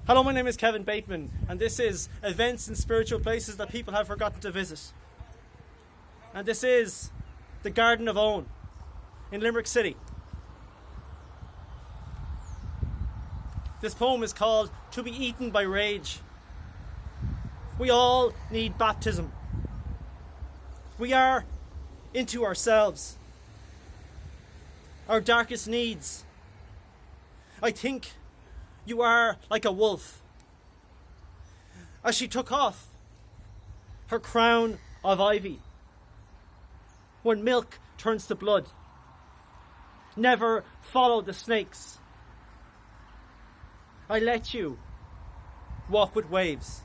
Hello, my name is Kevin Bateman, and this is Events and Spiritual Places That People Have Forgotten to Visit. And this is the Garden of Eoin in Limerick City. This poem is called To Be Eaten by Rage. We all need baptism. We are into ourselves, our darkest needs. I think you are like a wolf. As she took off her crown of ivy, when milk turns to blood, never follow the snakes. I let you walk with waves.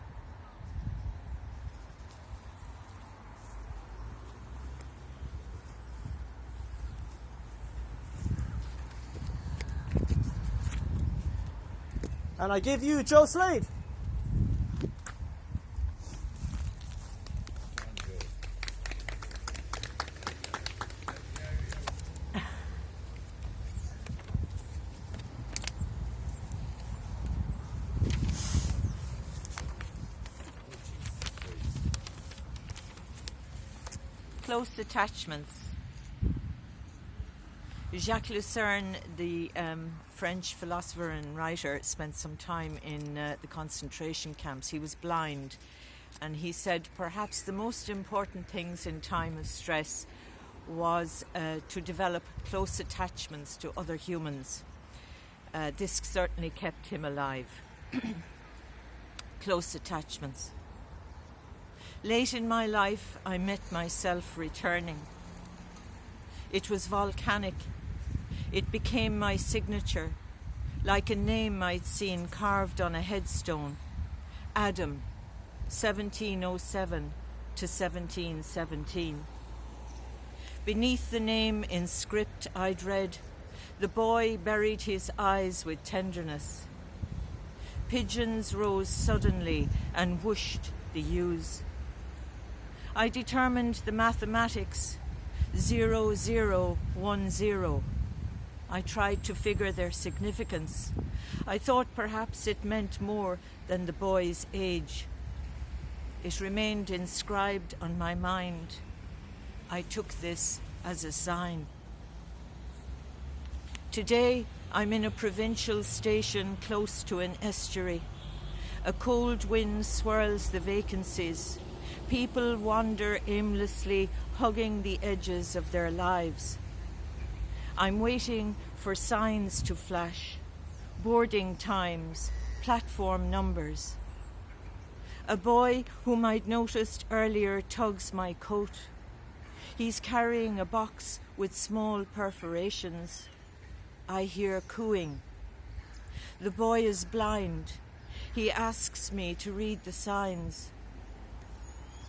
And I give you Joe Slade. Close attachments. Jacques Lucerne, the French philosopher and writer, spent some time in the concentration camps. He was blind, and he said perhaps the most important things in time of stress was to develop close attachments to other humans. This certainly kept him alive. Close attachments. Late in my life, I met myself returning. It was volcanic. It became my signature, like a name I'd seen carved on a headstone. Adam, 1707 to 1717. Beneath the name in script I'd read, the boy buried his eyes with tenderness. Pigeons rose suddenly and whooshed the ewes. I determined the mathematics, 0010. I tried to figure their significance. I thought perhaps it meant more than the boy's age. It remained inscribed on my mind. I took this as a sign. Today, I'm in a provincial station close to an estuary. A cold wind swirls the vacancies. People wander aimlessly, hugging the edges of their lives. I'm waiting for signs to flash, boarding times, platform numbers. A boy whom I'd noticed earlier tugs my coat. He's carrying a box with small perforations. I hear cooing. The boy is blind. He asks me to read the signs.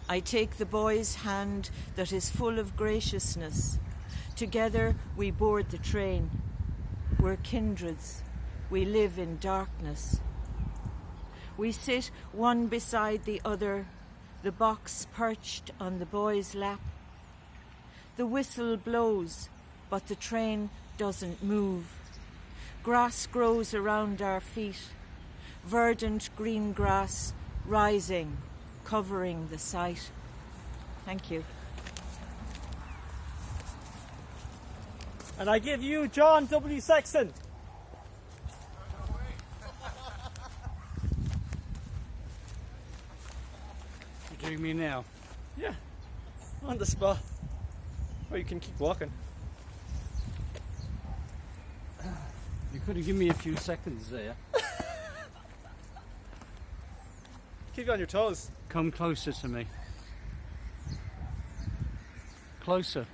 I take the boy's hand that is full of graciousness. Together we board the train. We're kindreds. We live in darkness. We sit one beside the other, the box perched on the boy's lap. The whistle blows, but the train doesn't move. Grass grows around our feet, verdant green grass rising, covering the site. Thank you. And I give you John W Sexton. You're doing me now? Yeah, on the spot. Or you can keep walking. You could have given me a few seconds there. Keep you on your toes. Come closer to me. Closer.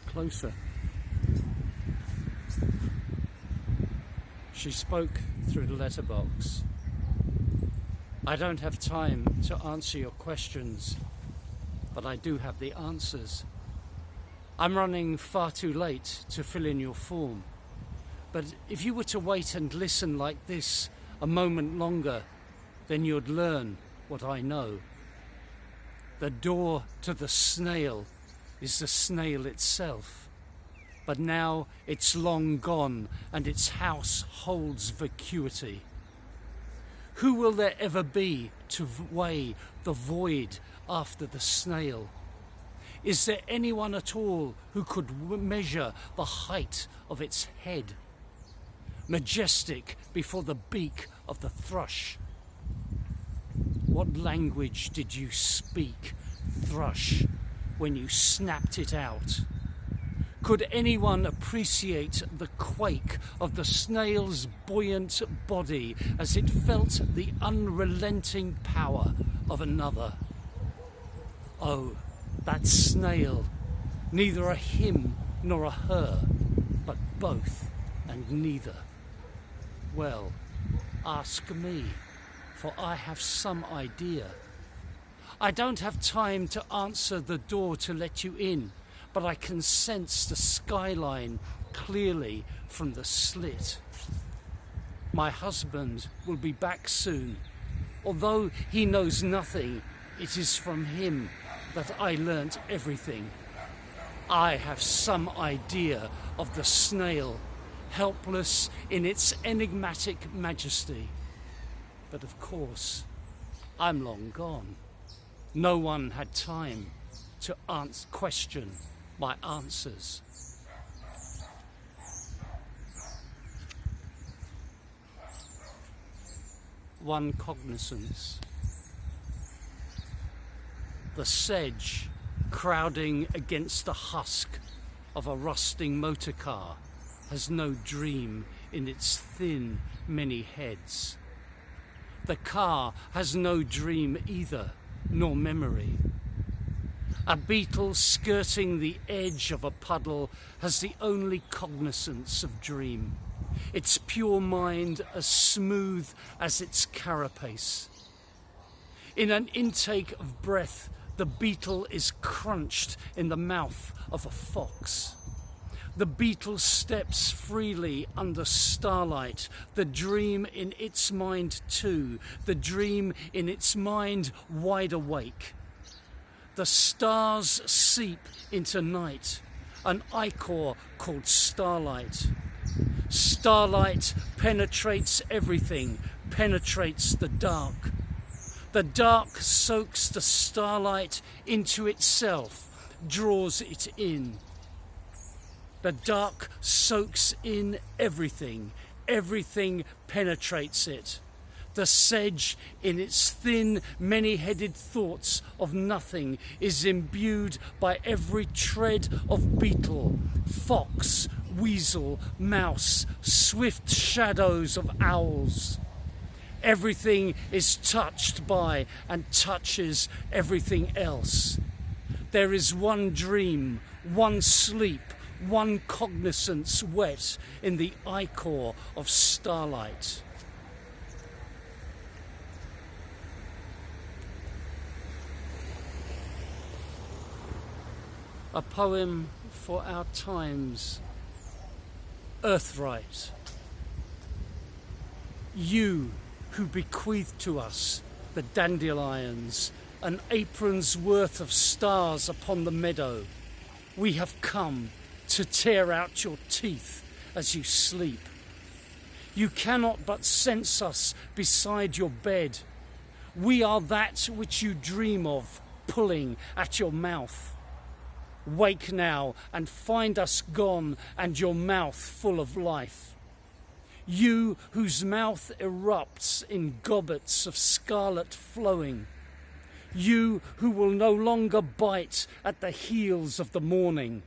Closer. She spoke through the letterbox. I don't have time to answer your questions, but I do have the answers. I'm running far too late to fill in your form, but if you were to wait and listen like this a moment longer, then you'd learn what I know. The door to the snail is the snail itself. But now it's long gone and its house holds vacuity. Who will there ever be to weigh the void after the snail? Is there anyone at all who could measure the height of its head? Majestic before the beak of the thrush. What language did you speak, thrush, when you snapped it out? Could anyone appreciate the quake of the snail's buoyant body as it felt the unrelenting power of another? Oh, that snail, neither a him nor a her, but both and neither. Well, ask me, for I have some idea. I don't have time to answer the door to let you in, but I can sense the skyline clearly from the slit. My husband will be back soon. Although he knows nothing, it is from him that I learnt everything. I have some idea of the snail, helpless in its enigmatic majesty. But of course, I'm long gone. No one had time to question my answers. Onecognizance. The sedge crowding against the husk of a rusting motor car has no dream in its thin, many heads. The car has no dream either, nor memory. A beetle skirting the edge of a puddle has the only cognizance of dream, its pure mind as smooth as its carapace. In an intake of breath, the beetle is crunched in the mouth of a fox. The beetle steps freely under starlight, the dream in its mind too, the dream in its mind wide awake. The stars seep into night, an ichor called starlight. Starlight penetrates everything, penetrates the dark. The dark soaks the starlight into itself, draws it in. The dark soaks in everything, everything penetrates it. The sedge, in its thin, many-headed thoughts of nothing, is imbued by every tread of beetle, fox, weasel, mouse, swift shadows of owls. Everything is touched by and touches everything else. There is one dream, one sleep, one cognizance wet in the ichor of starlight. A poem for our times. Earthright. You who bequeathed to us the dandelions, an apron's worth of stars upon the meadow, we have come to tear out your teeth as you sleep. You cannot but sense us beside your bed. We are that which you dream of, pulling at your mouth. Wake now and find us gone and your mouth full of life. You whose mouth erupts in gobbets of scarlet flowing. You who will no longer bite at the heels of the morning.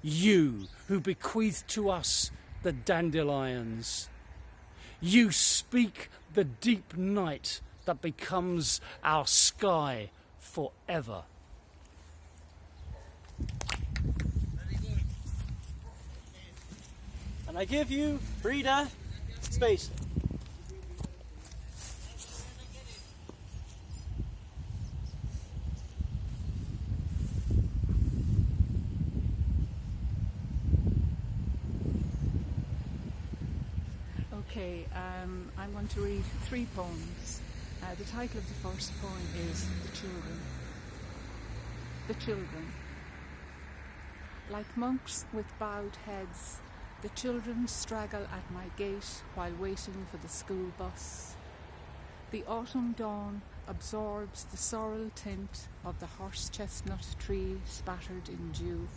You who bequeath to us the dandelions. You speak the deep night that becomes our sky forever. And I give you Breda Spaight. Okay, I'm going to read 3 poems. The title of the first poem is The Children. The Children. Like monks with bowed heads, the children straggle at my gate while waiting for the school bus. The autumn dawn absorbs the sorrel tint of the horse-chestnut tree spattered in dew.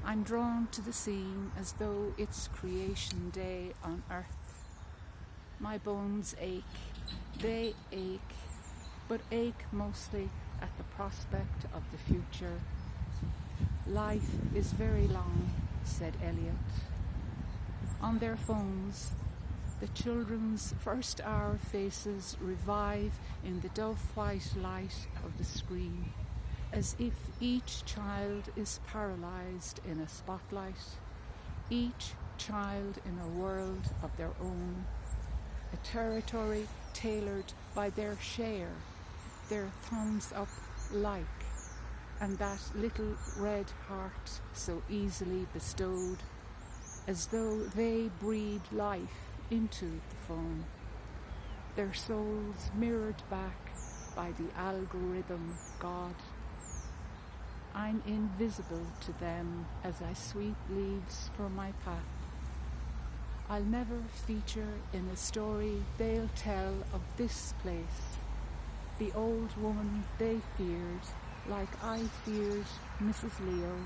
I'm drawn to the scene as though it's creation day on earth. My bones ache, they ache, but ache mostly at the prospect of the future. Life is very long, said Eliot. On their phones, the children's first-hour faces revive in the dove-white light of the screen, as if each child is paralysed in a spotlight, each child in a world of their own, a territory tailored by their share, their thumbs-up like, and that little red heart so easily bestowed, as though they breathe life into the phone, their souls mirrored back by the algorithm God. I'm invisible to them as I sweep leaves from my path. I'll never feature in a story they'll tell of this place, the old woman they feared, like I feared Mrs. Leo,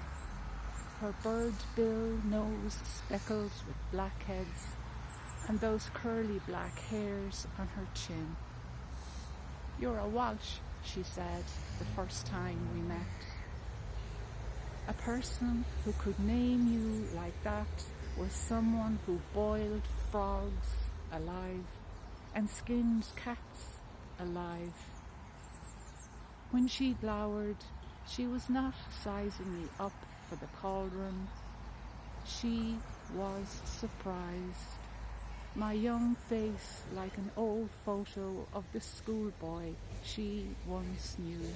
her bird bill nose speckled with blackheads, and those curly black hairs on her chin. You're a Walsh, she said the first time we met. A person who could name you like that was someone who boiled frogs alive and skinned cats alive. When she glowered, she was not sizing me up for the cauldron. She was surprised. My young face like an old photo of the schoolboy she once knew.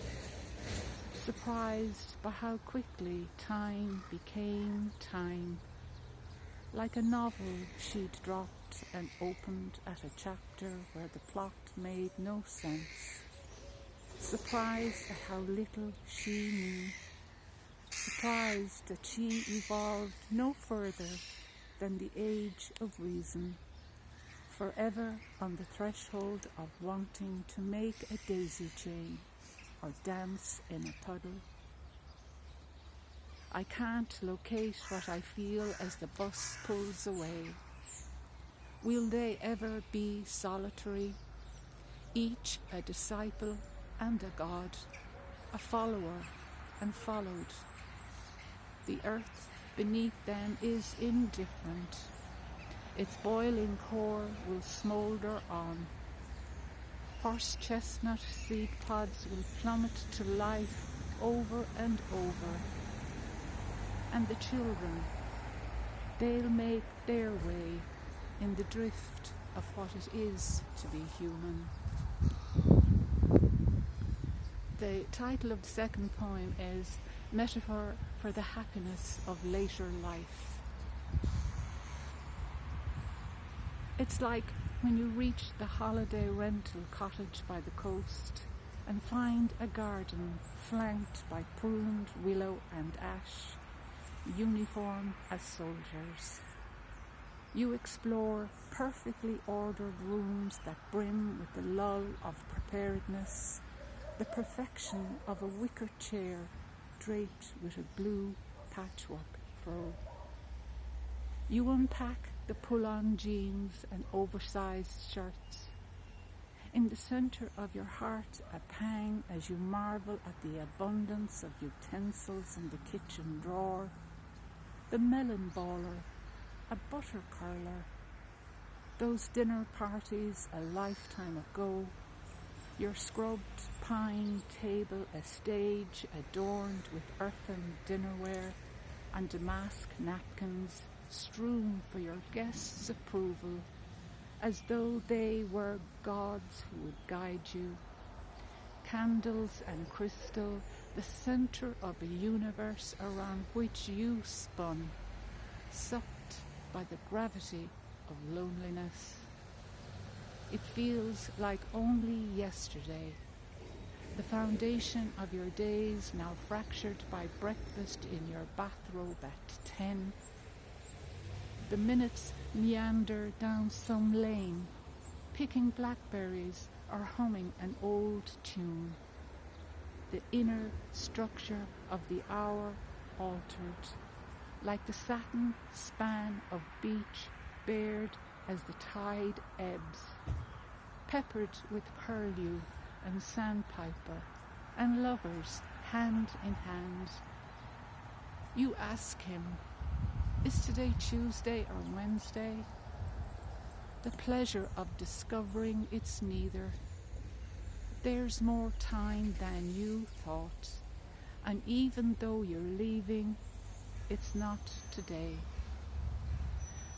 Surprised by how quickly time became time. Like a novel she'd dropped and opened at a chapter where the plot made no sense. Surprised at how little she knew. Surprised that she evolved no further than the age of reason, forever on the threshold of wanting to make a daisy chain or dance in a puddle. I can't locate what I feel as the bus pulls away. Will they ever be solitary, each a disciple and a god, a follower and followed? The earth beneath them is indifferent. Its boiling core will smoulder on. Horse chestnut seed pods will plummet to life over and over. And the children, they'll make their way in the drift of what it is to be human. The title of the second poem is Metaphor for the Happiness of Later Life. It's like when you reach the holiday rental cottage by the coast and find a garden flanked by pruned willow and ash, uniform as soldiers. You explore perfectly ordered rooms that brim with the lull of preparedness, the perfection of a wicker chair draped with a blue patchwork throw. You unpack the pull-on jeans and oversized shirts. In the centre of your heart, a pang as you marvel at the abundance of utensils in the kitchen drawer, the melon baller, a butter curler, those dinner parties a lifetime ago, your scrubbed pine table a stage adorned with earthen dinnerware and damask napkins strewn for your guests' approval, as though they were gods who would guide you. Candles and crystal, the centre of a universe around which you spun, sucked by the gravity of loneliness. It feels like only yesterday. The foundation of your days now fractured by breakfast in your bathrobe at 10. The minutes meander down some lane, picking blackberries or humming an old tune. The inner structure of the hour altered, like the satin span of beach bared as the tide ebbs, peppered with curlew and sandpiper, and lovers hand in hand. You ask him, is today Tuesday or Wednesday? The pleasure of discovering it's neither. There's more time than you thought, and even though you're leaving, it's not today.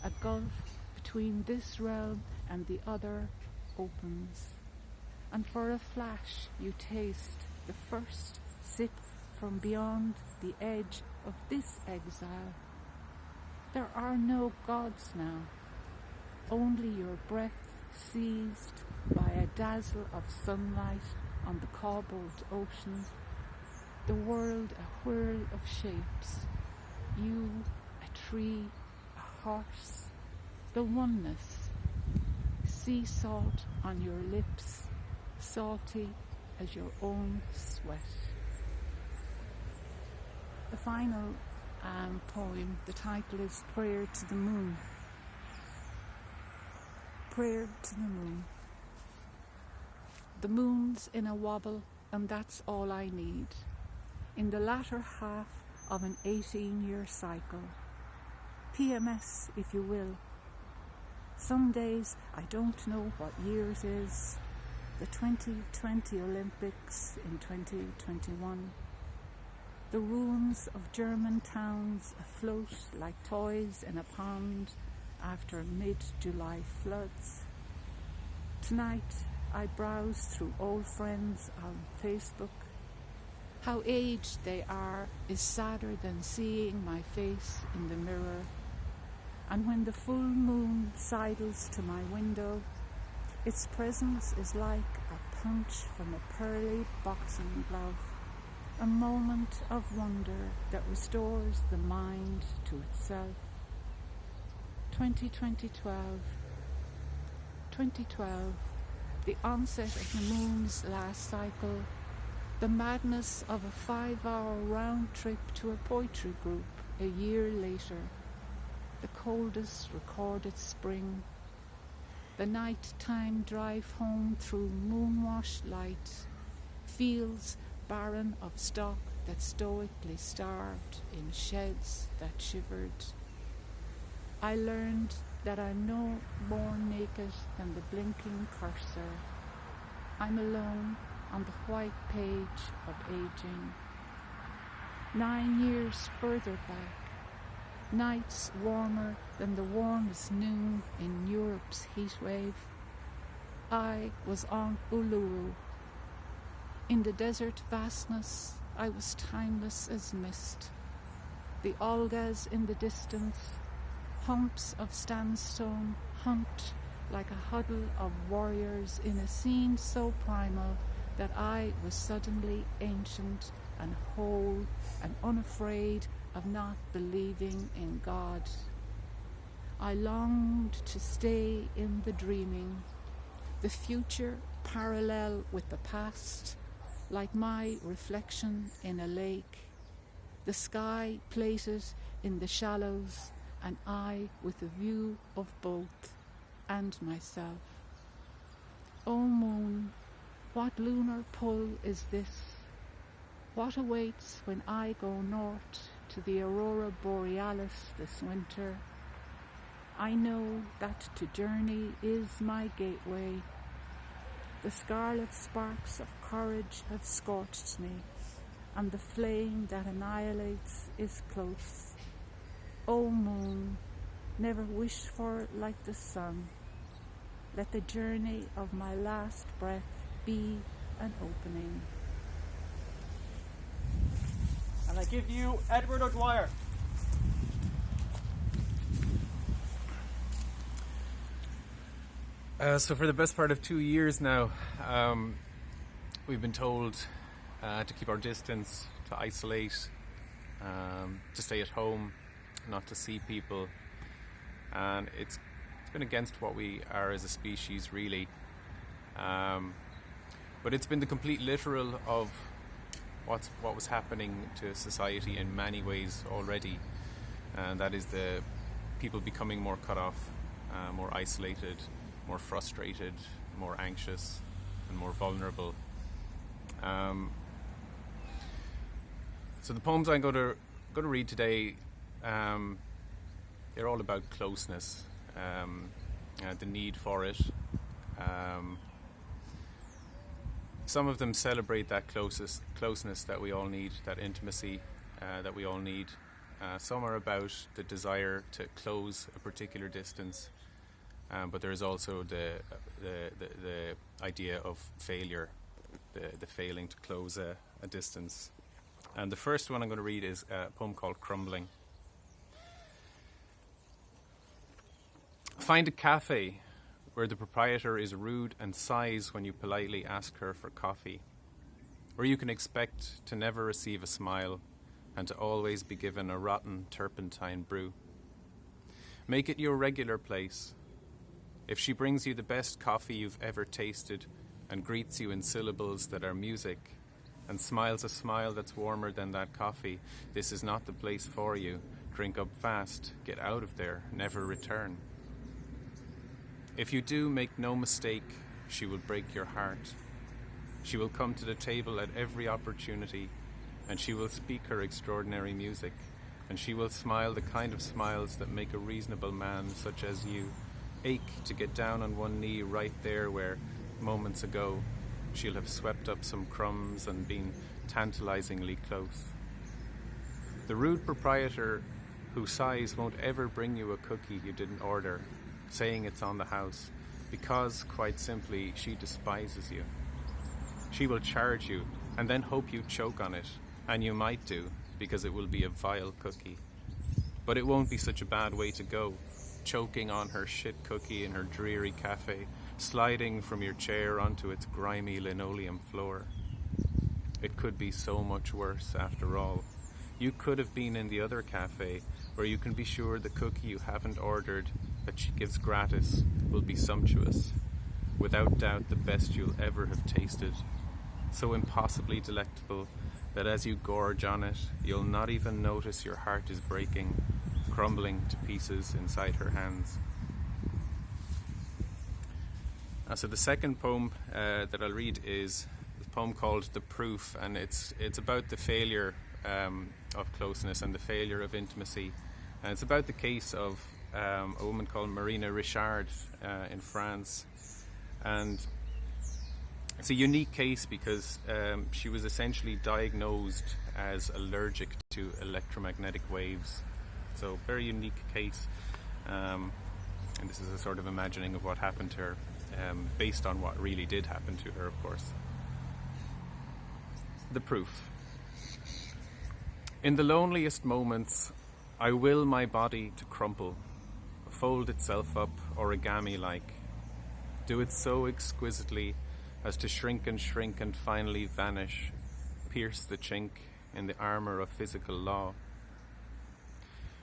A gulf between this realm and the other opens, and for a flash you taste the first sip from beyond the edge of this exile. There are no gods now, only your breath seized by a dazzle of sunlight on the cobbled ocean, the world a whirl of shapes, you, a tree, a horse, the oneness, sea salt on your lips, salty as your own sweat. The final poem, the title is Prayer to the Moon. Prayer to the moon. The moon's in a wobble, and that's all I need. In the latter half of an 18-year cycle. PMS, if you will. Some days I don't know what year it is. The 2020 Olympics in 2021. The ruins of German towns afloat like toys in a pond after mid-July floods. Tonight I browse through old friends on Facebook. How aged they are is sadder than seeing my face in the mirror. And when the full moon sidles to my window, its presence is like a punch from a pearly boxing glove, a moment of wonder that restores the mind to itself. 2012, the onset of the moon's last cycle, the madness of a 5-hour round trip to a poetry group a year later, the coldest recorded spring, the night-time drive home through moon-washed light, fields barren of stock that stoically starved in sheds that shivered. I learned that I'm no more naked than the blinking cursor. I'm alone on the white page of aging. 9 years further back, nights warmer than the warmest noon in Europe's heatwave, I was on Uluru. In the desert vastness, I was timeless as mist. The Olgas in the distance, humps of sandstone humped like a huddle of warriors in a scene so primal that I was suddenly ancient and whole and unafraid of not believing in God. I longed to stay in the dreaming, the future parallel with the past, like my reflection in a lake, the sky plated in the shallows, and I with a view of both and myself. O moon, what lunar pull is this? What awaits when I go north to the aurora borealis this winter? I know that to journey is my gateway. The scarlet sparks of courage have scorched me, and the flame that annihilates is close. O moon, never wish for it like the sun. Let the journey of my last breath be an opening. And I give you Edward O'Dwyer. So for the best part of 2 years now, we've been told to keep our distance, to isolate, to stay at home, not to see people, and it's been against what we are as a species, really. But it's been the complete literal of what was happening to society in many ways already. And that is the people becoming more cut off, more isolated, more frustrated, more anxious, and more vulnerable. So the poems I'm going to read today, they're all about closeness, the need for it. Some of them celebrate that closeness that we all need, that intimacy that we all need. Some are about the desire to close a particular distance, but there is also the idea of failure, the failing to close a distance. And the first one I'm going to read is a poem called Crumbling. Find a cafe where the proprietor is rude and sighs when you politely ask her for coffee, where you can expect to never receive a smile and to always be given a rotten turpentine brew. Make it your regular place. If she brings you the best coffee you've ever tasted and greets you in syllables that are music and smiles a smile that's warmer than that coffee, this is not the place for you. Drink up fast, get out of there, never return. If you do, make no mistake, she will break your heart. She will come to the table at every opportunity, and she will speak her extraordinary music, and she will smile the kind of smiles that make a reasonable man such as you ache to get down on one knee right there where, moments ago, she'll have swept up some crumbs and been tantalizingly close. The rude proprietor who sighs won't ever bring you a cookie you didn't order, saying it's on the house, because, quite simply, she despises you. She will charge you and then hope you choke on it, and you might do, because it will be a vile cookie. But it won't be such a bad way to go, choking on her shit cookie in her dreary cafe, sliding from your chair onto its grimy linoleum floor. It could be so much worse, after all. You could have been in the other cafe, where you can be sure the cookie you haven't ordered, that she gives gratis, will be sumptuous, without doubt the best you'll ever have tasted, so impossibly delectable that as you gorge on it, you'll not even notice your heart is breaking, crumbling to pieces inside her hands. So the second poem that I'll read is a poem called The Proof, and it's about the failure of closeness and the failure of intimacy. And it's about the case of a woman called Marina Richard in France. And it's a unique case because she was essentially diagnosed as allergic to electromagnetic waves. So very unique case. And this is a sort of imagining of what happened to her, based on what really did happen to her, of course. The Proof. In the loneliest moments, I will my body to crumple, fold itself up origami-like, do it so exquisitely as to shrink and finally vanish, pierce the chink in the armour of physical law.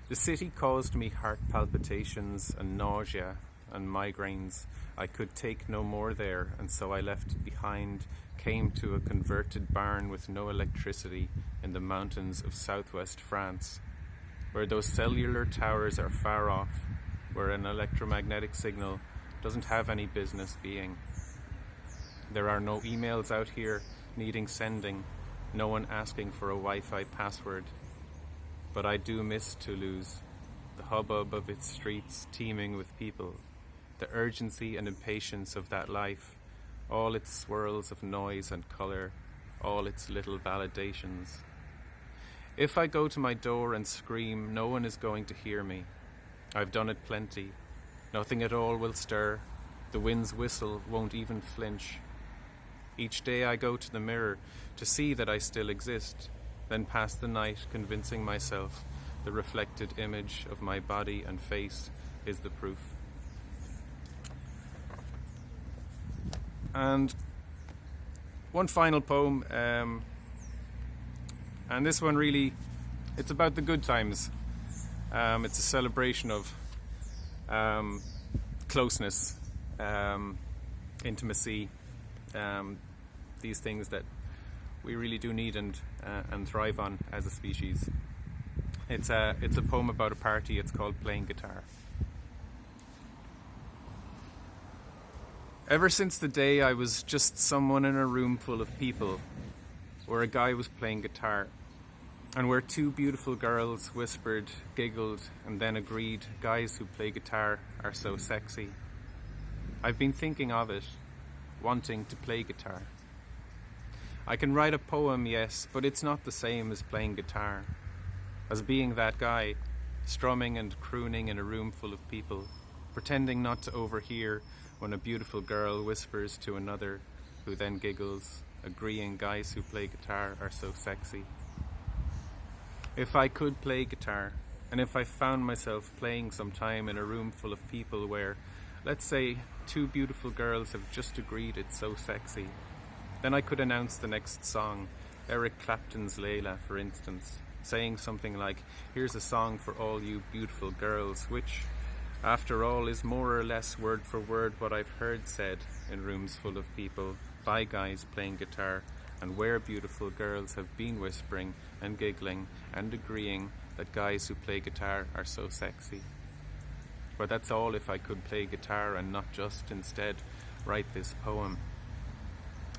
The city caused me heart palpitations and nausea and migraines. I could take no more there, and so I left it behind, came to a converted barn with no electricity in the mountains of southwest France, where those cellular towers are far off, where an electromagnetic signal doesn't have any business being. There are no emails out here needing sending, no one asking for a Wi-Fi password. But I do miss Toulouse, the hubbub of its streets teeming with people, the urgency and impatience of that life, all its swirls of noise and colour, all its little validations. If I go to my door and scream, no one is going to hear me. I've done it plenty. Nothing at all will stir. The wind's whistle won't even flinch. Each day I go to the mirror to see that I still exist, then pass the night convincing myself the reflected image of my body and face is the proof. And one final poem, and this one really, it's about the good times. It's a celebration of closeness, intimacy, these things that we really do need and thrive on as a species. It's a poem about a party. It's called Playing Guitar. Ever since the day I was just someone in a room full of people, where a guy was playing guitar, and where two beautiful girls whispered, giggled, and then agreed, guys who play guitar are so sexy. I've been thinking of it, wanting to play guitar. I can write a poem, yes, but it's not the same as playing guitar, as being that guy, strumming and crooning in a room full of people, pretending not to overhear when a beautiful girl whispers to another, who then giggles, agreeing guys who play guitar are so sexy. If I could play guitar, and if I found myself playing sometime in a room full of people where, let's say, two beautiful girls have just agreed it's so sexy, then I could announce the next song, Eric Clapton's Layla, for instance, saying something like, here's a song for all you beautiful girls, which, after all, is more or less word for word what I've heard said in rooms full of people by guys playing guitar, and where beautiful girls have been whispering and giggling and agreeing that guys who play guitar are so sexy. But that's all if I could play guitar and not just instead write this poem.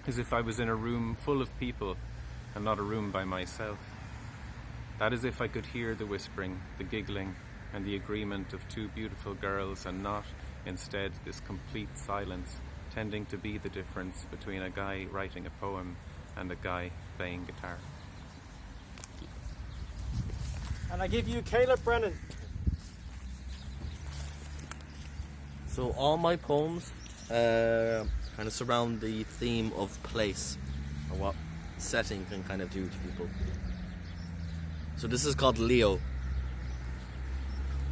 As if I was in a room full of people and not a room by myself. That is if I could hear the whispering, the giggling, and the agreement of two beautiful girls, and not, instead, this complete silence, tending to be the difference between a guy writing a poem and a guy playing guitar. And I give you Caleb Brennan. So all my poems kind of surround the theme of place, or what setting can kind of do to people. So this is called Leo.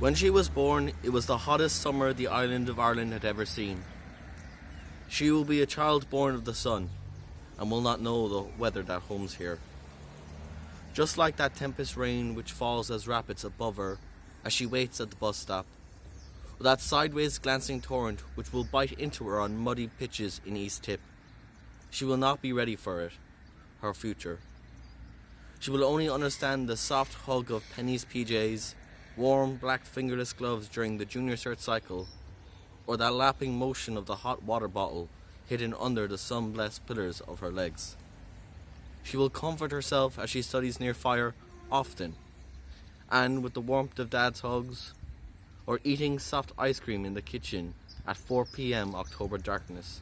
When she was born, it was the hottest summer the island of Ireland had ever seen. She will be a child born of the sun, and will not know the weather that homes here. Just like that tempest rain which falls as rapids above her as she waits at the bus stop, or that sideways glancing torrent which will bite into her on muddy pitches in East Tip. She will not be ready for it, her future. She will only understand the soft hug of Penny's PJs, warm black fingerless gloves during the junior cert cycle, or that lapping motion of the hot water bottle hidden under the sun-blessed pillars of her legs. She will comfort herself as she studies near fire often, and with the warmth of Dad's hugs, or eating soft ice cream in the kitchen at 4 p.m. October darkness.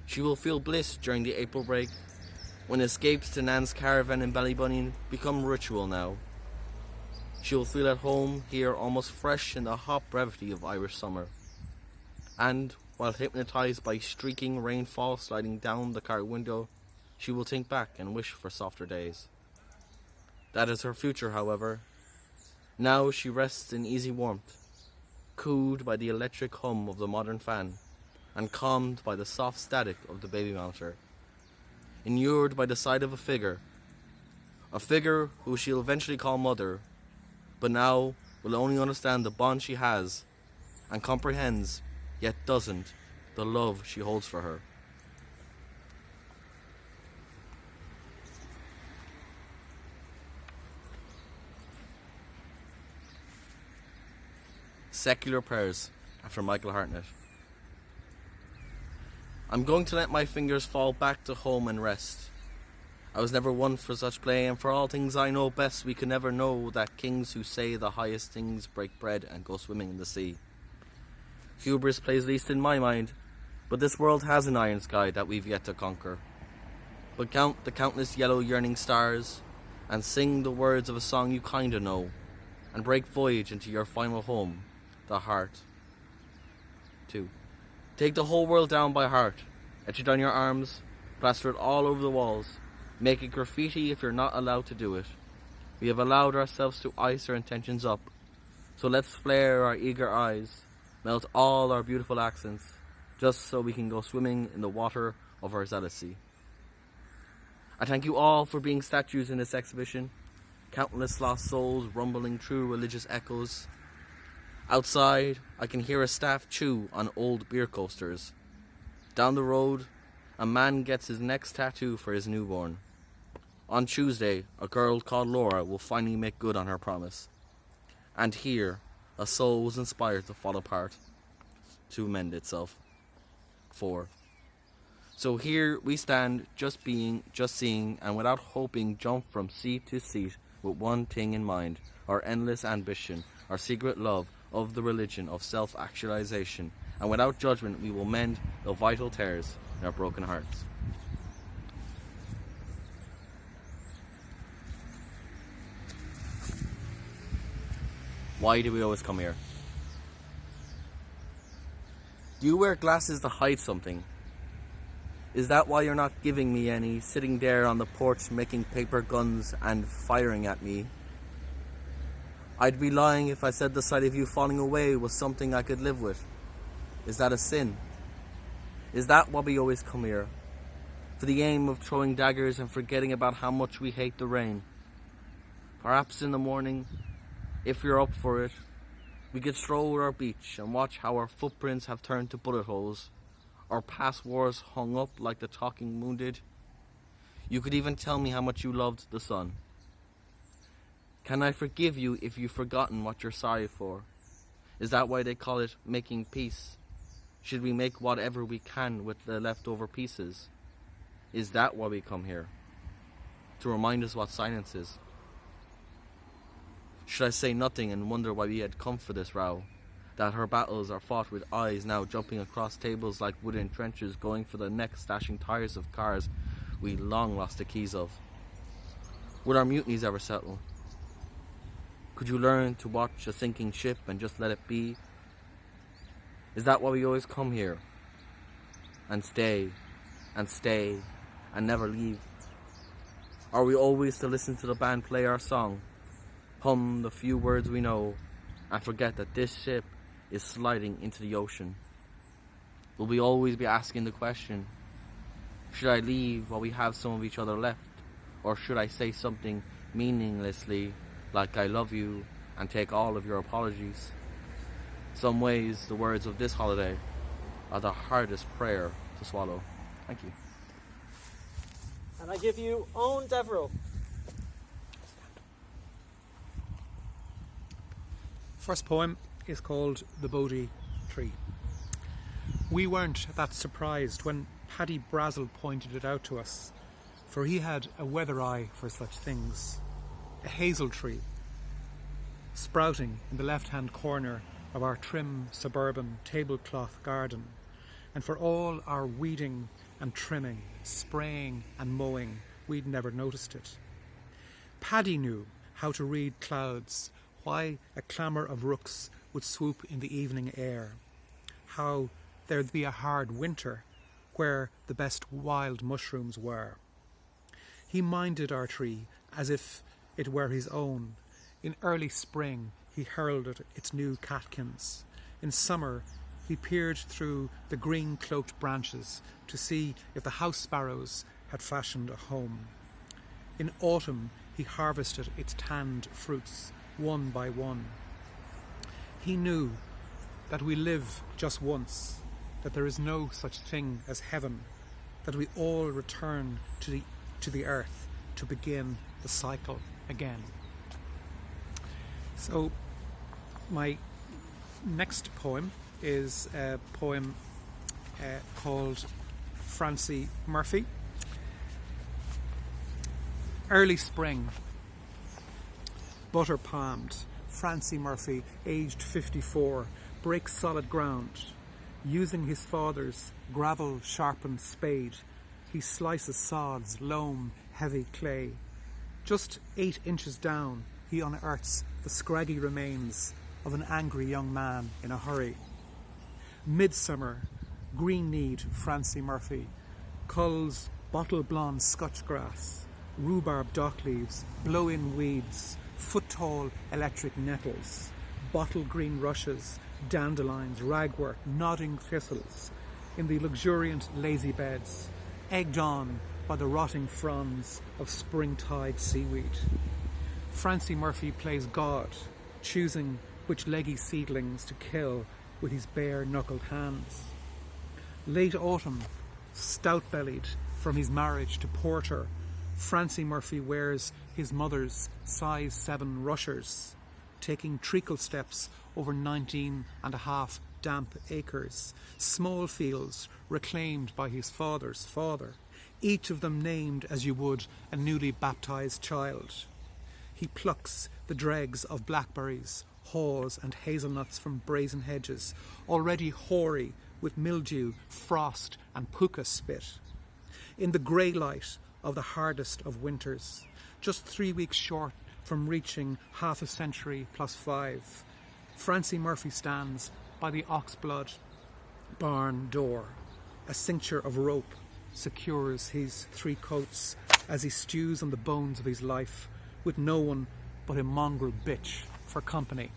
She will feel bliss during the April break, when escapes to Nan's caravan in Ballybunny become ritual now. She will feel at home here, almost fresh in the hot brevity of Irish summer. And, while hypnotized by streaking rainfall sliding down the car window, she will think back and wish for softer days. That is her future, however. Now she rests in easy warmth, cooed by the electric hum of the modern fan, and calmed by the soft static of the baby monitor. Inured by the sight of a figure who she'll eventually call mother, but now will only understand the bond she has, and comprehends, yet doesn't, the love she holds for her. Secular Prayers, after Michael Hartnett. I'm going to let my fingers fall back to home and rest. I was never one for such play, and for all things I know best, we can never know that kings who say the highest things break bread and go swimming in the sea. Hubris plays least in my mind, but this world has an iron sky that we've yet to conquer. But count the countless yellow yearning stars, and sing the words of a song you kinda know, and break voyage into your final home, the heart. 2. Take the whole world down by heart, etch it on your arms, plaster it all over the walls, make it graffiti if you're not allowed to do it. We have allowed ourselves to ice our intentions up, so let's flare our eager eyes, melt all our beautiful accents, just so we can go swimming in the water of our zealousy. I thank you all for being statues in this exhibition, countless lost souls rumbling through religious echoes. Outside, I can hear a staff chew on old beer coasters. Down the road, a man gets his next tattoo for his newborn. On Tuesday, a girl called Laura will finally make good on her promise. And here, a soul was inspired to fall apart, to mend itself. 4. So here we stand, just being, just seeing, and without hoping jump from seat to seat with one thing in mind, our endless ambition, our secret love of the religion of self-actualization, and without judgment we will mend the vital tears in our broken hearts. Why do we always come here? Do you wear glasses to hide something? Is that why you're not giving me any, sitting there on the porch making paper guns and firing at me? I'd be lying if I said the sight of you falling away was something I could live with. Is that a sin? Is that why we always come here? For the aim of throwing daggers and forgetting about how much we hate the rain? Perhaps in the morning, if you're up for it, we could stroll our beach and watch how our footprints have turned to bullet holes, our past wars hung up like the talking moon did. You could even tell me how much you loved the sun. Can I forgive you if you've forgotten what you're sorry for? Is that why they call it making peace? Should we make whatever we can with the leftover pieces? Is that why we come here? To remind us what silence is? Should I say nothing and wonder why we had come for this row? That her battles are fought with eyes now jumping across tables like wooden trenches, going for the next, stashing tires of cars we long lost the keys of? Would our mutinies ever settle? Could you learn to watch a sinking ship and just let it be? Is that why we always come here? And stay, and stay, and never leave? Are we always to listen to the band play our song, hum the few words we know, and forget that this ship is sliding into the ocean? Will we always be asking the question, should I leave while we have some of each other left? Or should I say something meaninglessly like I love you and take all of your apologies? Some ways the words of this holiday are the hardest prayer to swallow. Thank you. And I give you Eoin Devereux. First poem is called The Bodh Tree. We weren't that surprised when Paddy Brazel pointed it out to us, for he had a weather eye for such things. A hazel tree sprouting in the left-hand corner of our trim suburban tablecloth garden, and for all our weeding and trimming, spraying and mowing, we'd never noticed it. Paddy knew how to read clouds, why a clamour of rooks would swoop in the evening air, how there'd be a hard winter where the best wild mushrooms were. He minded our tree as if it were his own. In early spring he heralded its new catkins. In summer he peered through the green-cloaked branches to see if the house sparrows had fashioned a home. In autumn he harvested its tanned fruits one by one. He knew that we live just once, that there is no such thing as heaven, that we all return to the earth to begin the cycle again. So my next poem is a poem called Francie Murphy. Early spring, butter palmed, Francie Murphy, aged 54, breaks solid ground. Using his father's gravel-sharpened spade, he slices sods, loam, heavy clay. Just 8 inches down, he unearths the scraggy remains of an angry young man in a hurry. Midsummer, green-kneed Francie Murphy culls bottle-blonde scotch grass, rhubarb dock leaves, blow-in weeds, foot-tall electric nettles, bottle-green rushes, dandelions, ragwort, nodding thistles in the luxuriant lazy beds, egged on by the rotting fronds of springtide seaweed. Francie Murphy plays God, choosing which leggy seedlings to kill with his bare-knuckled hands. Late autumn, stout-bellied from his marriage to porter, Francie Murphy wears his mother's size 7 rushers, taking treacle steps over 19.5 damp acres, small fields reclaimed by his father's father, each of them named as you would a newly baptised child. He plucks the dregs of blackberries, haws and hazelnuts from brazen hedges, already hoary with mildew, frost and puka spit. In the grey light of the hardest of winters, just 3 weeks short from reaching half a century plus 5, Francie Murphy stands by the Oxblood barn door. A cincture of rope secures his 3 coats as he stews on the bones of his life with no one but a mongrel bitch for company.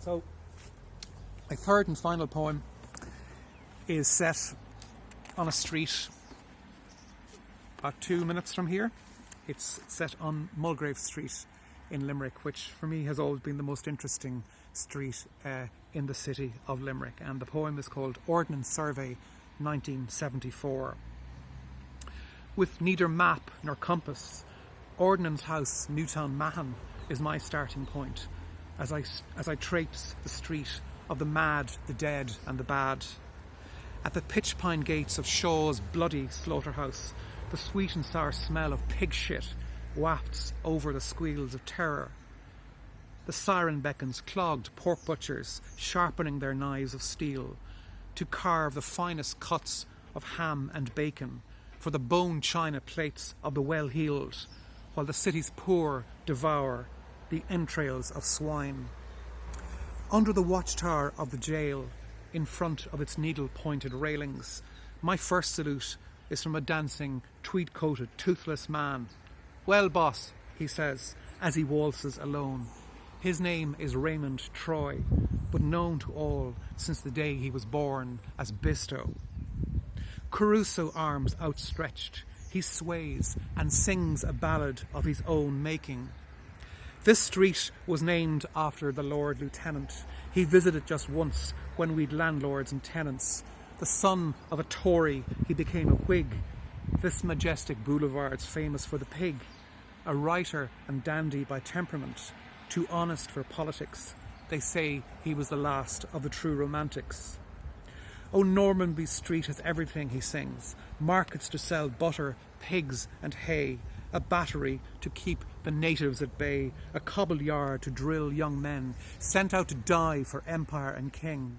So, my third and final poem is set on a street about 2 minutes from here. It's set on Mulgrave Street in Limerick, which for me has always been the most interesting street in the city of Limerick. And the poem is called Ordnance Survey 1974. With neither map nor compass, Ordnance House, Newtown Mahon is my starting point as I traipse the street of the mad, the dead and the bad. At the pitch pine gates of Shaw's bloody slaughterhouse, the sweet and sour smell of pig shit wafts over the squeals of terror. The siren beckons clogged pork butchers sharpening their knives of steel to carve the finest cuts of ham and bacon for the bone china plates of the well-heeled, while the city's poor devour the entrails of swine. Under the watchtower of the jail, in front of its needle-pointed railings, my first salute is from a dancing, tweed-coated, toothless man. "Well, boss," he says, as he waltzes alone. His name is Raymond Troy, but known to all since the day he was born as Bisto. Caruso arms outstretched, he sways and sings a ballad of his own making. This street was named after the Lord Lieutenant. He visited just once when we'd landlords and tenants. The son of a Tory, he became a Whig. This majestic boulevard's famous for the pig. A writer and dandy by temperament, too honest for politics. They say he was the last of the true romantics. Oh, Normanby Street has everything, he sings. Markets to sell butter, pigs and hay. A battery to keep the natives at bay. A cobble yard to drill young men sent out to die for empire and king.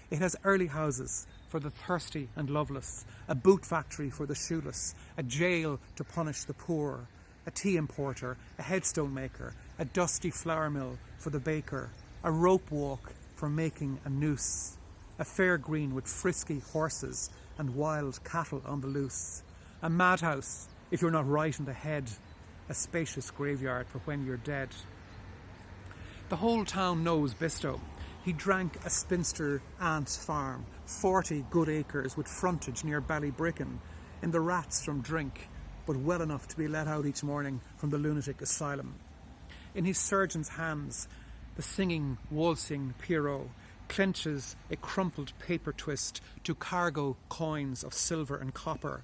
It has early houses for the thirsty and loveless, a boot factory for the shoeless, a jail to punish the poor, a tea importer, a headstone maker, a dusty flour mill for the baker, a rope walk for making a noose, a fair green with frisky horses and wild cattle on the loose, a madhouse if you're not right in the head, a spacious graveyard for when you're dead. The whole town knows Bisto. He drank a spinster aunt's farm, 40 good acres with frontage near Ballybricken, in the rats from drink, but well enough to be let out each morning from the lunatic asylum. In his surgeon's hands, the singing, waltzing Pierrot clenches a crumpled paper twist to cargo coins of silver and copper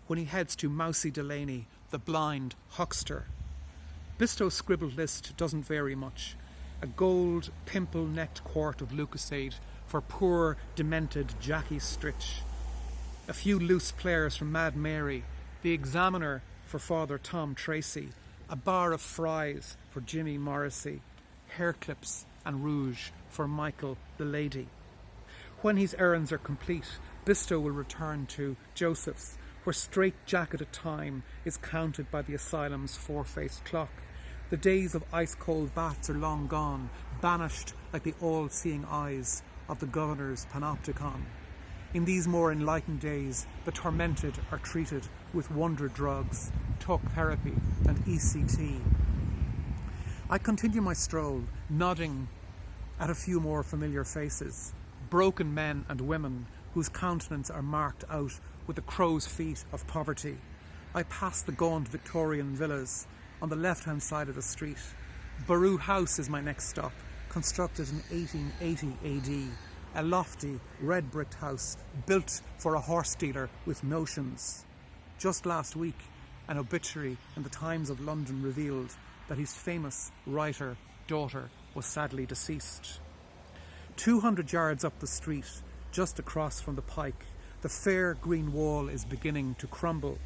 when he heads to Mousy Delaney, the blind huckster. Bisto's scribbled list doesn't vary much. A gold, pimple-necked quart of Lucasade for poor, demented Jackie Stritch. A few loose players from Mad Mary, the Examiner for Father Tom Tracy, a bar of fries for Jimmy Morrissey, hair clips and rouge for Michael the Lady. When his errands are complete, Bisto will return to Joseph's, where straight-jacketed time is counted by the asylum's four-faced clock. The days of ice-cold baths are long gone, banished like the all-seeing eyes of the governor's panopticon. In these more enlightened days, the tormented are treated with wonder drugs, talk therapy and ECT. I continue my stroll, nodding at a few more familiar faces, broken men and women whose countenances are marked out with the crow's feet of poverty. I pass the gaunt Victorian villas on the left-hand side of the street. Boru House is my next stop, constructed in 1880 AD, a lofty, red-bricked house built for a horse dealer with notions. Just last week, an obituary in the Times of London revealed that his famous writer daughter was sadly deceased. 200 yards up the street, just across from the pike, the fair green wall is beginning to crumble.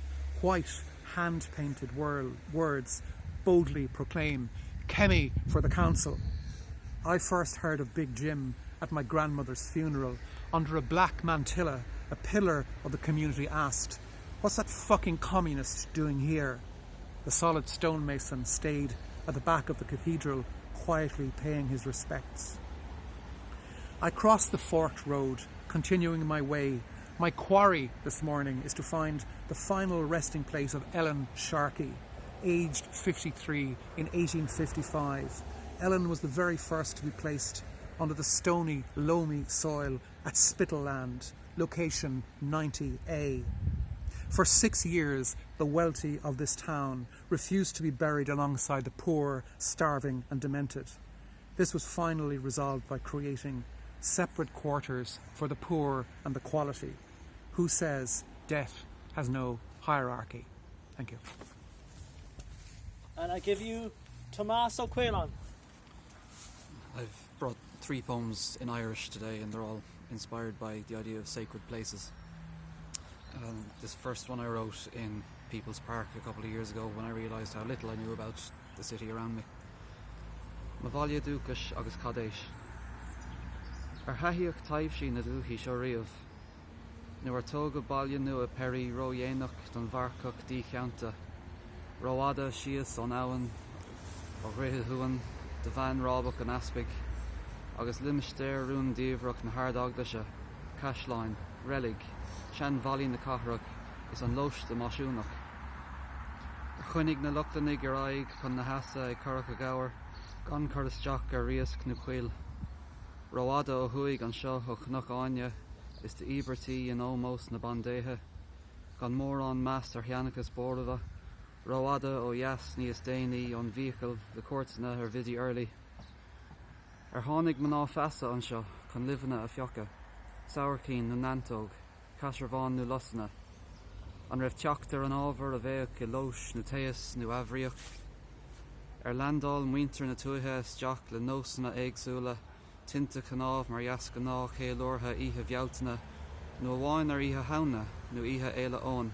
White, hand-painted words boldly proclaim, "Kenny for the council." I first heard of Big Jim at my grandmother's funeral. Under a black mantilla, a pillar of the community asked, "What's that fucking communist doing here?" The solid stonemason stayed at the back of the cathedral, quietly paying his respects. I crossed the forked road, continuing my way. My quarry this morning is to find the final resting place of Ellen Sharkey, aged 53 in 1855. Ellen was the very first to be placed under the stony, loamy soil at Spittleland, location 90A. For 6 years, the wealthy of this town refused to be buried alongside the poor, starving and demented. This was finally resolved by creating separate quarters for the poor and the quality. Who says death has no hierarchy? Thank you. And I give you Tomas O Coileain. I've brought 3 poems in Irish today, and they're all inspired by the idea of sacred places. This first one I wrote in People's Park a couple of years ago when I realised how little I knew about the city around me. Mavalia dúchas agus cadéis. Haíoch taibh sí na dúchaí seo riamh. Nuair tóga baile nua Pery ro dhéanach don bharcach dí cheanta. Roada sias on Áine, ó rithid huan, de bhain rábach an aspig, agus limistéir rún díomhrach na hardaglaise, Cashline, Relic, Shan Valley na Cathrach, is an lois de Masiúnach. Chuinnig na Luchtanig ar aig chun na hasa ag Currach a Gower, gan Curtisteach ar riasc na Cuil. Roada ó huig an seo ó Chnach Áine, is de Ibertí an ómós na bandéthe, gan mór an Master Hianachas Bordava, Roada ó Yas níos déanaí an vehicle le cuairteanna ar vidí early. Ar tháinig man á feasa an seo chun livanna a fiocha, Saoircín na Nantóg, Casarván nó Lusna, an raibh teachtar an ábhar a bheith i Lois nó Taos nó Avriach. Ar landál muinter na tuaithe isteach le nósanna éagsúla, tinta canábh mar jasca ná chéalortha ihe bhealtainna, nó bháin ar ihe hauna nó ihe éile ón.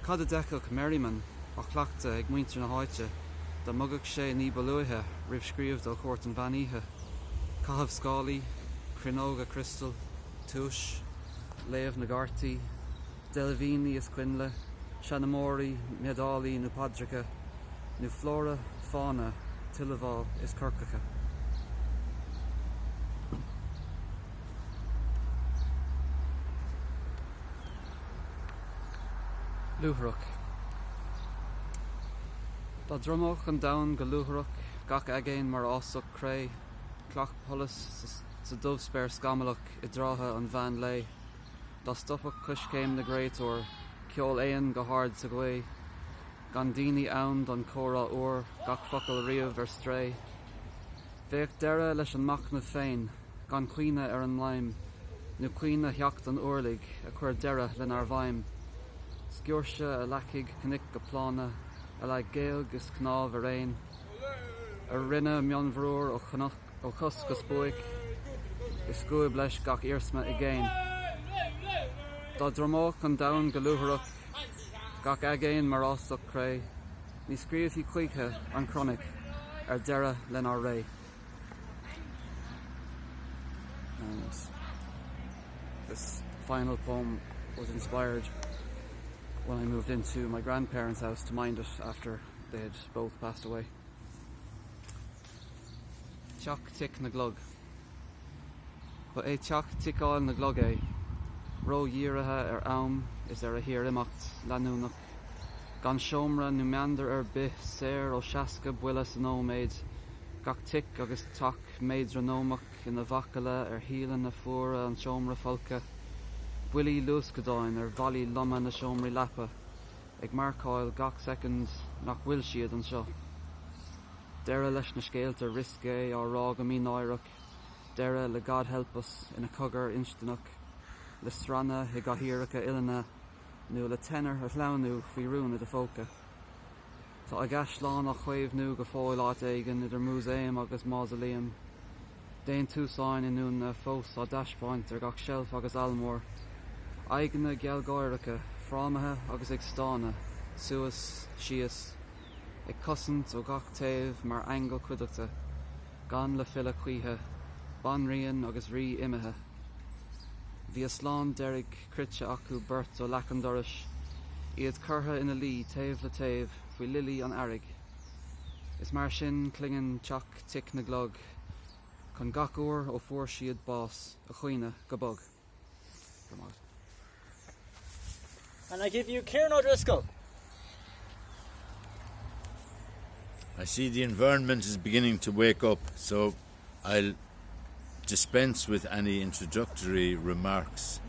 Cad a deachach Merriman a chleachta ag muinter na háite, da mugach sé ní balúithe ribh scríomh do chuirt an bhainíthe. Cahabh scálaí, Crinóga Crystal, Tuis, Léamh na Gartaí, Delvíní is Quinle, Shanamórí, Medálaí nó Padracha, nó Flóra, Fána, Tileváil is Curcacha. Luhrach. Tá dromach an dain go luhrach, gach agéin mar ásach cré, clach polis sa dubhspéir scamalach I drátha an bhean lé. Tá stopach cus céim na gréitúir, ceol éan go hard sa gwaí, gan daoine ann don córa uair, gach focail riamh ar stré. Bheadh deire leis an mach na féin, gan cuoine ar an laim, nó cuoine theacht an uirlig a chuir deire len ar bhaim. Sciorse a lacig cnic go plána, a le géal gus cnáb a réin. A rinne mionbhrúr ó chus go spúig, is scuib leis gach irsma I géin. Tá dromach an dain go luharach, gach agéin mar ásach cré, ní scríomh I chuige an chronic, ar deire len ar ré. And this final poem was inspired when I moved into my grandparents' house to mind it after they had both passed away. Teach tic na glug. But é teach ticáil na glug é. Ro dhíirithe ar am is ar a hir imacht leanúnach. Gan siomra nó meander ar bith séir ó seasca buile san óméid. Gach tic agus tach méid ranómach in na bhacaile ar hílan na fuara an siomra folca. Willie Lewis godáin ar bhailí lama na siomraí leapa, ag marcáil gach second nach bhfuil siad an seo. Dera leis na scéalta riscé ó rág a mí náireach, Dera le God help us in a cogar instanach, le sranna I gahíracha ilana, nu le tenor a hlaunú fi rúna de fóca. Tá a gasláán a chuimh nu go fáil áit éigen idir múséim agus mausoleum. Déon túsáin in nún na fós á dashpoint gach shelf agus almór. Aigeanna gealgáiricha, frámathe agus ag stána, suas, sias, ag cosint ó gach taobh mar angel cuideachta, gan le fila cuithe, banríon agus rí imethe. Bhí a slán deirg critse acu burt ó lecandoris, iad curtha ina lí taobh le taobh, faoi lily an airg. Is mar sin clingan teach tic na glog, chun gach uair ó fuair siad bás a chuoine go bog. And I give you Ciaran O'Driscoll. I see the environment is beginning to wake up, so I'll dispense with any introductory remarks.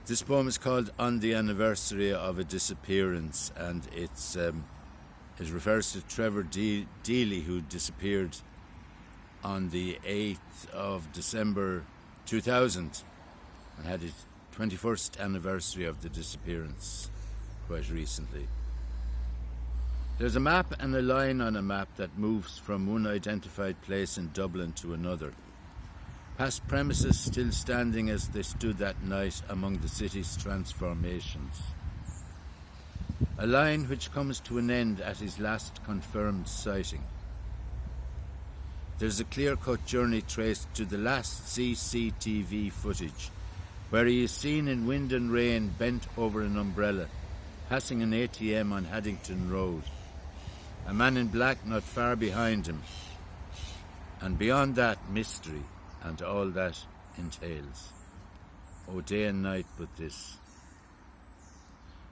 This poem is called On the Anniversary of a Disappearance, and it refers to Trevor Deely, who disappeared on the 8th of December 2000 and had his 21st anniversary of the disappearance quite recently. There's a map and a line on a map that moves from one identified place in Dublin to another. Past premises still standing as they stood that night among the city's transformations. A line which comes to an end at his last confirmed sighting. There's a clear-cut journey traced to the last CCTV footage, where he is seen in wind and rain bent over an umbrella, passing an ATM on Haddington Road. A man in black not far behind him. And beyond that, mystery, and all that entails. Oh, day and night but this.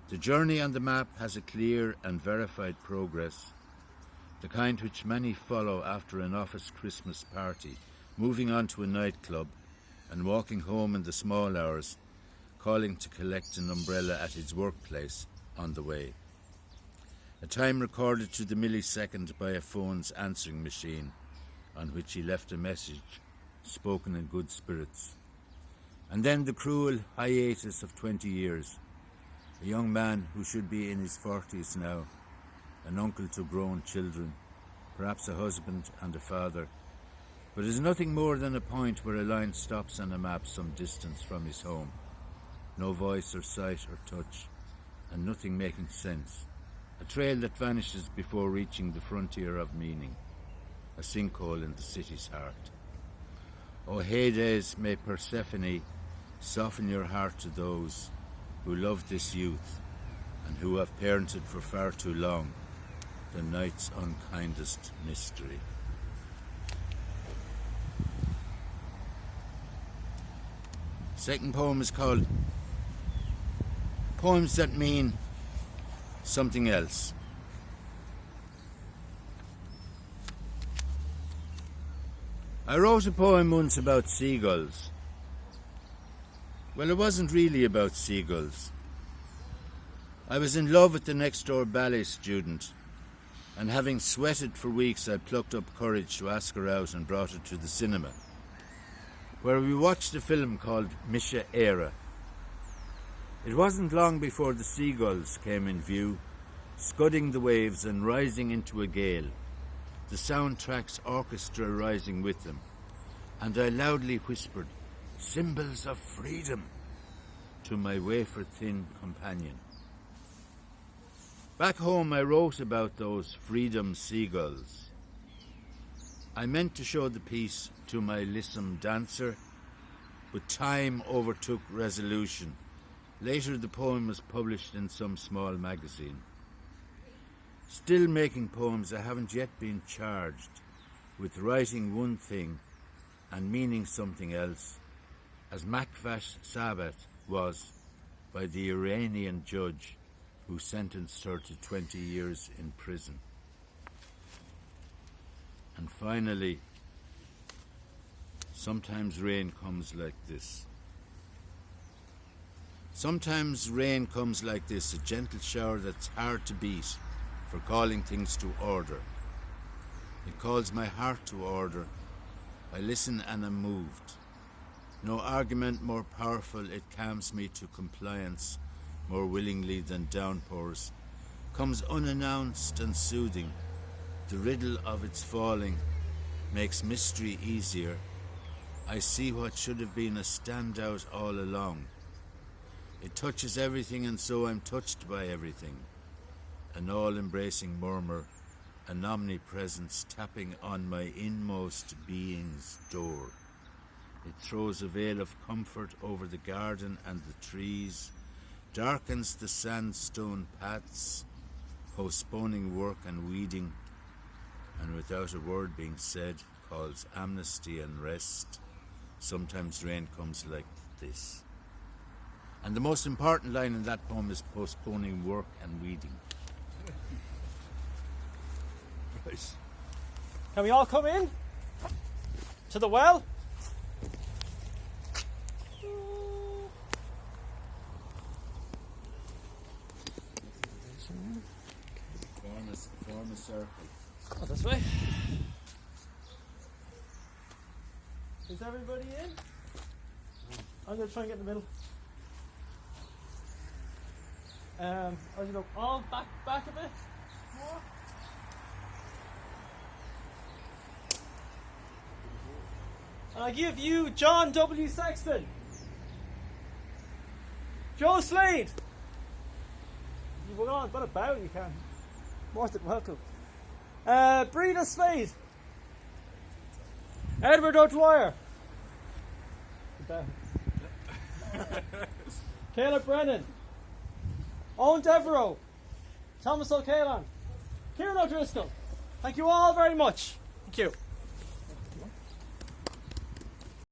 The journey on the map has a clear and verified progress, the kind which many follow after an office Christmas party, moving on to a nightclub and walking home in the small hours, calling to collect an umbrella at his workplace on the way. A time recorded to the millisecond by a phone's answering machine, on which he left a message, spoken in good spirits. And then the cruel hiatus of 20 years. A young man who should be in his 40s now, an uncle to grown children, perhaps a husband and a father, but is nothing more than a point where a line stops on a map some distance from his home. No voice or sight or touch, and nothing making sense. A trail that vanishes before reaching the frontier of meaning, a sinkhole in the city's heart. O Hades, may Persephone soften your heart to those who love this youth and who have parented for far too long the night's unkindest mystery. Second poem is called Poems That Mean Something Else. I wrote a poem once about seagulls. Well, it wasn't really about seagulls. I was in love with the next-door ballet student, and having sweated for weeks, I plucked up courage to ask her out and brought her to the cinema, where we watched a film called Misha Era. It wasn't long before the seagulls came in view, scudding the waves and rising into a gale, the soundtrack's orchestra rising with them, and I loudly whispered, "Symbols of freedom," to my wafer-thin companion. Back home I wrote about those freedom seagulls. I meant to show the piece to my lissom dancer, but time overtook resolution. Later the poem was published in some small magazine. Still making poems, I haven't yet been charged with writing one thing and meaning something else, as Macfash Sabat was by the Iranian judge who sentenced her to 20 years in prison. And finally, sometimes rain comes like this. Sometimes rain comes like this, a gentle shower that's hard to beat for calling things to order, It calls my heart to order. I listen and am moved. No argument more powerful, it calms me to compliance more willingly than downpours. Comes unannounced and soothing. The riddle of its falling makes mystery easier. I see what should have been a standout all along. It touches everything, and so I'm touched by everything. An all-embracing murmur, an omnipresence tapping on my inmost being's door. It throws a veil of comfort over the garden and the trees, darkens the sandstone paths, postponing work and weeding, and without a word being said, calls amnesty and rest. Sometimes rain comes like this. And the most important line in that poem is postponing work and weeding. Right. Can we all come in? To the well? Form a circle. Oh, this way. Is everybody in? I'm going to try and get in the middle. As you know, all back a bit more. And I give you John W Sexton, Joe Slade. You were on, but about you can. More than welcome. Breda Spaight, Edward O'Dwyer, Caleb Brennan, Eoin Devereux, Tomas O Coileain, Ciaran O'Driscoll. Thank you all very much. Thank you.